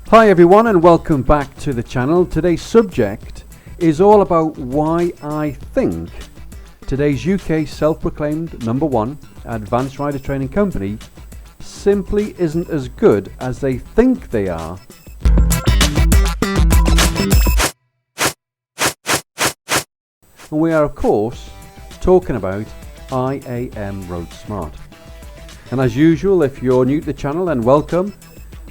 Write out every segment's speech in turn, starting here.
Hi everyone and welcome back to the channel. Today's subject is all about why I think today's UK self-proclaimed #1 advanced rider training company simply isn't as good as they think they are. And we are of course talking about IAM Road Smart. And as usual, if you're new to the channel, then welcome.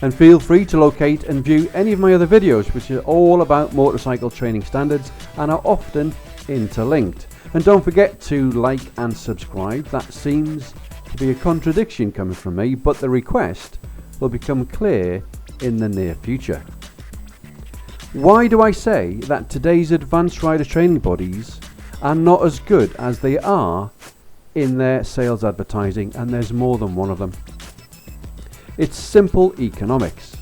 And feel free to locate and view any of my other videos, which are all about motorcycle training standards and are often interlinked. And don't forget to like and subscribe. That seems to be a contradiction coming from me, but the request will become clear in the near future. Why do I say that today's advanced rider training bodies are not as good as they are in their sales advertising? And there's more than one of them. It's simple economics.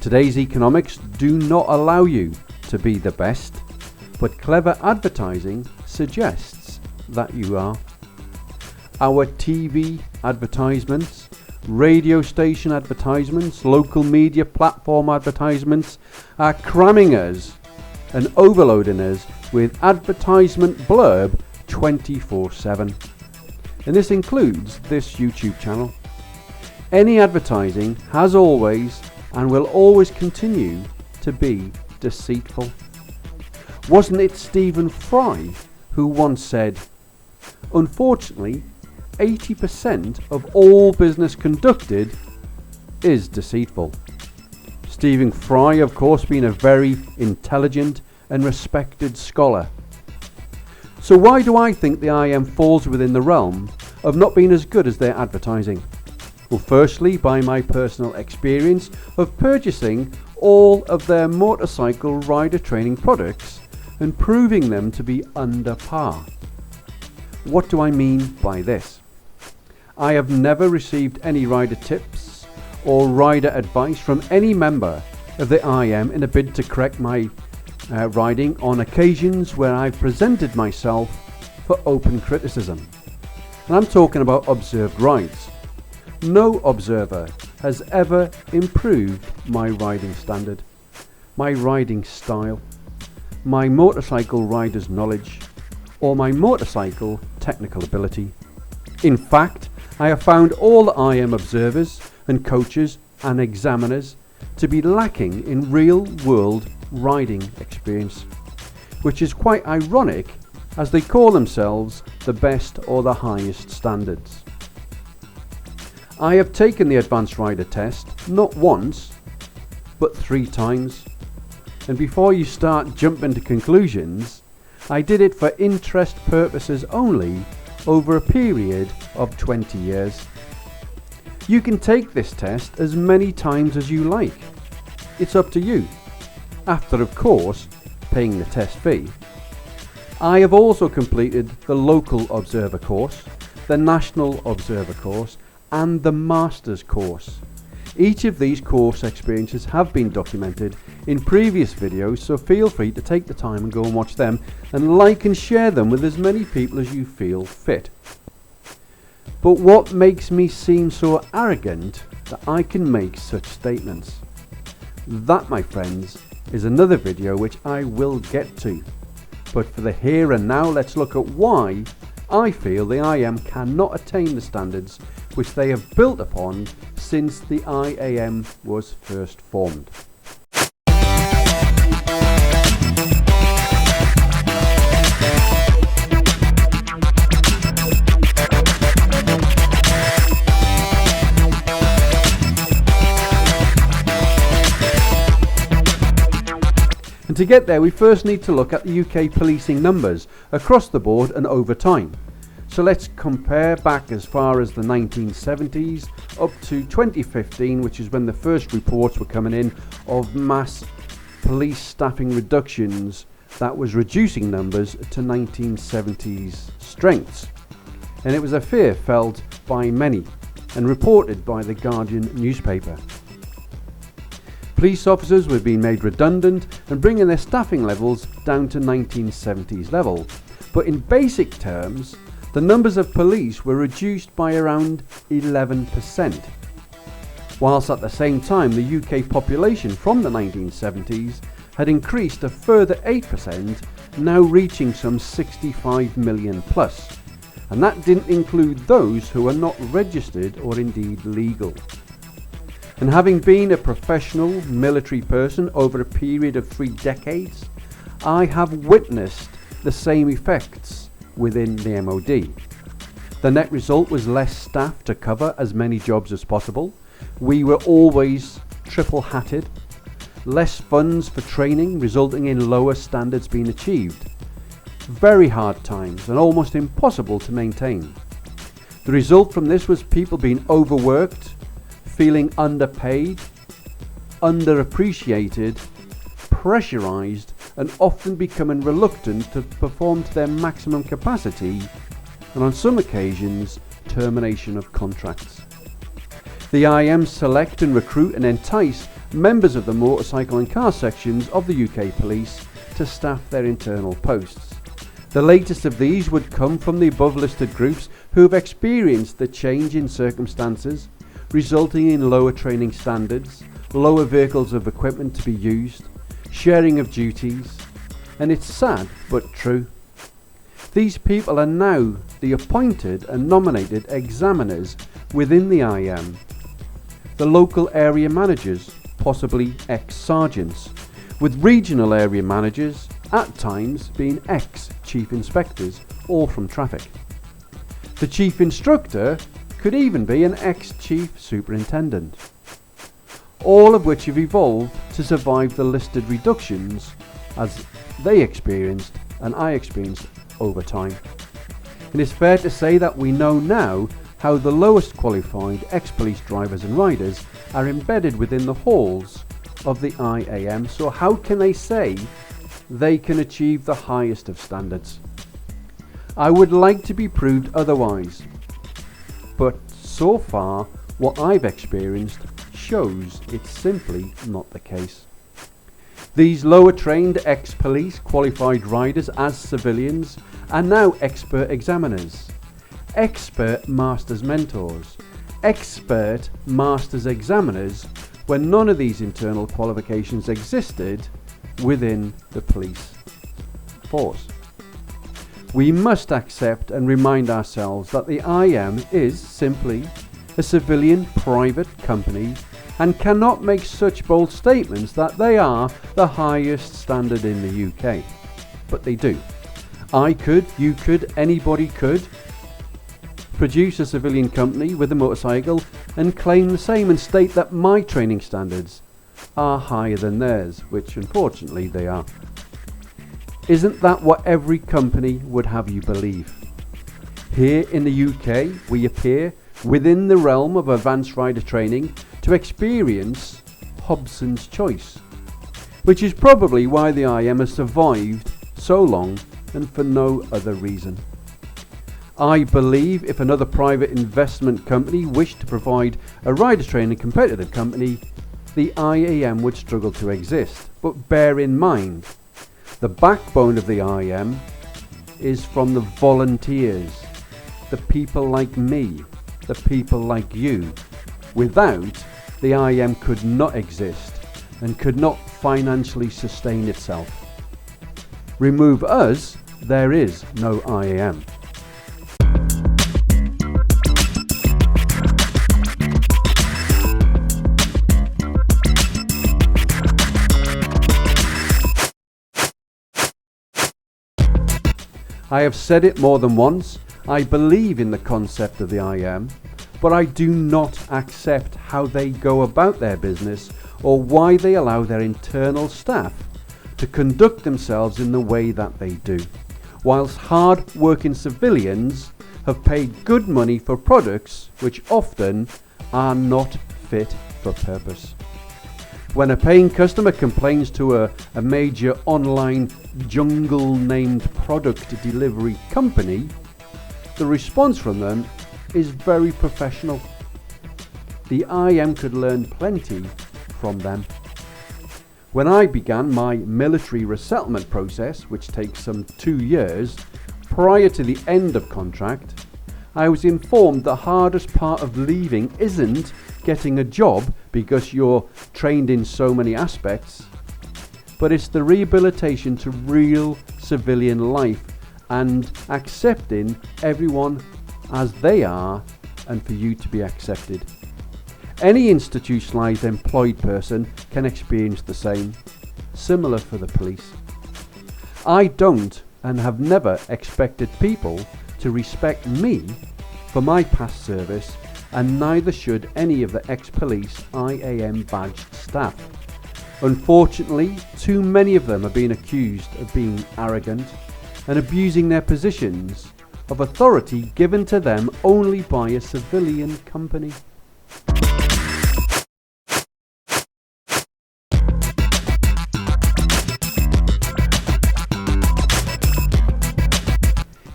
Today's economics do not allow you to be the best, but clever advertising suggests that you are. Our TV advertisements, radio station advertisements, local media platform advertisements are cramming us and overloading us with advertisement blurb 24/7. And this includes this YouTube channel. Any advertising has always and will always continue to be deceitful. Wasn't it Stephen Fry who once said, "Unfortunately, 80% of all business conducted is deceitful"? Stephen Fry, of course, being a very intelligent and respected scholar. So why do I think the IM falls within the realm of not being as good as their advertising? Well, firstly, by my personal experience of purchasing all of their motorcycle rider training products and proving them to be under par. What do I mean by this? I have never received any rider tips or rider advice from any member of the IM in a bid to correct my riding on occasions where I've presented myself for open criticism. And I'm talking about observed rides. No observer has ever improved my riding standard, my riding style, my motorcycle rider's knowledge, or my motorcycle technical ability. In fact, I have found all the IM observers and coaches and examiners to be lacking in real-world riding experience, which is quite ironic as they call themselves the best or the highest standards. I have taken the advanced rider test not once but 3 times, and before you start jumping to conclusions, I did it for interest purposes only over a period of 20 years. You can take this test as many times as you like. It's up to you, after of course paying the test fee. I have also completed the local observer course, the national observer course, and the master's course. Each of these course experiences have been documented in previous videos, so feel free to take the time and go and watch them and like and share them with as many people as you feel fit. But what makes me seem so arrogant that I can make such statements? That, my friends, is another video which I will get to. But for the here and now, let's look at why I feel the IM cannot attain the standards which they have built upon since the IAM was first formed. And to get there, we first need to look at the UK policing numbers across the board and over time. So let's compare back as far as the 1970s up to 2015, which is when the first reports were coming in of mass police staffing reductions that was reducing numbers to 1970s strengths. And it was a fear felt by many and reported by the Guardian newspaper. Police officers were being made redundant and bringing their staffing levels down to 1970s level. But in basic terms, the numbers of police were reduced by around 11%. whilst at the same time the UK population from the 1970s had increased a further 8%, now reaching some 65 million plus. And that didn't include those who are not registered or indeed legal. And having been a professional military person over a period of 3 decades, I have witnessed the same effects within the MOD. The net result was less staff to cover as many jobs as possible. We were always triple-hatted. Less funds for training, resulting in lower standards being achieved. Very hard times and almost impossible to maintain. The result from this was people being overworked, feeling underpaid, underappreciated, pressurised, and often becoming reluctant to perform to their maximum capacity, and on some occasions, termination of contracts. The IM select and recruit and entice members of the motorcycle and car sections of the UK police to staff their internal posts. The latest of these would come from the above listed groups who have experienced the change in circumstances, resulting in lower training standards, lower vehicles of equipment to be used, sharing of duties, and it's sad but true. These people are now the appointed and nominated examiners within the IM, the local area managers, possibly ex-sergeants, with regional area managers at times being ex-chief inspectors, all from traffic. The chief instructor could even be an ex-chief superintendent, all of which have evolved to survive the listed reductions as they experienced and I experienced over time. It is fair to say that we know now how the lowest qualified ex-police drivers and riders are embedded within the halls of the IAM, so how can they say they can achieve the highest of standards? I would like to be proved otherwise, but so far what I've experienced shows it's simply not the case. These lower trained ex-police qualified riders as civilians are now expert examiners, expert masters mentors, expert masters examiners, when none of these internal qualifications existed within the police force. We must accept and remind ourselves that the IM is simply a civilian private company and cannot make such bold statements that they are the highest standard in the UK. But they do. I could, you could, anybody could produce a civilian company with a motorcycle and claim the same and state that my training standards are higher than theirs, which unfortunately they are. Isn't that what every company would have you believe? Here in the UK, we appear within the realm of advanced rider training to experience Hobson's choice, which is probably why the IM has survived so long and for no other reason. I believe if another private investment company wished to provide a rider training competitive company, the IAM would struggle to exist. But bear in mind, the backbone of the IM is from the volunteers, the people like me, the people like you. Without, the IM could not exist and could not financially sustain itself. Remove us, there is no IAM. I have said it more than once, I believe in the concept of the IM, but I do not accept how they go about their business or why they allow their internal staff to conduct themselves in the way that they do, whilst hard-working civilians have paid good money for products which often are not fit for purpose. When a paying customer complains to a major online jungle-named product delivery company, the response from them is very professional. The IM could learn plenty from them. When I began my military resettlement process, which takes some 2 years, prior to the end of contract, I was informed the hardest part of leaving isn't getting a job because you're trained in so many aspects, but it's the rehabilitation to real civilian life and accepting everyone as they are and for you to be accepted. Any institutionalised employed person can experience the same, similar for the police. I don't and have never expected people to respect me for my past service, and neither should any of the ex-police IAM badged staff. Unfortunately, too many of them are being accused of being arrogant and abusing their positions of authority given to them only by a civilian company.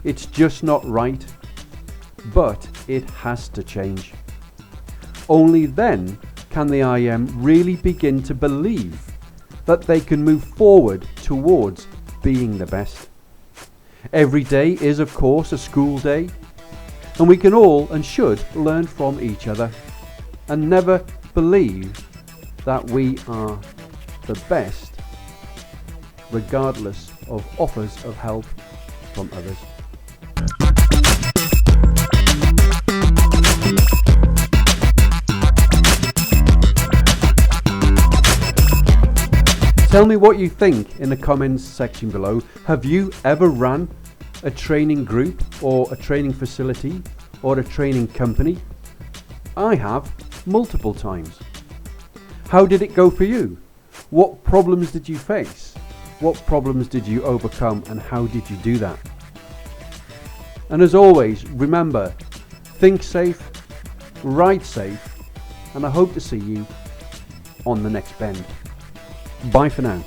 It's just not right, but it has to change. Only then can the IM really begin to believe that they can move forward towards being the best. Every day is, of course, a school day, and we can all and should learn from each other and never believe that we are the best, regardless of offers of help from others. Tell me what you think in the comments section below. Have you ever run a training group or a training facility or a training company? I have, multiple times. How did it go for you? What problems did you face? What problems did you overcome, and how did you do that? And as always, remember, think safe, ride safe, and I hope to see you on the next bend. Bye for now.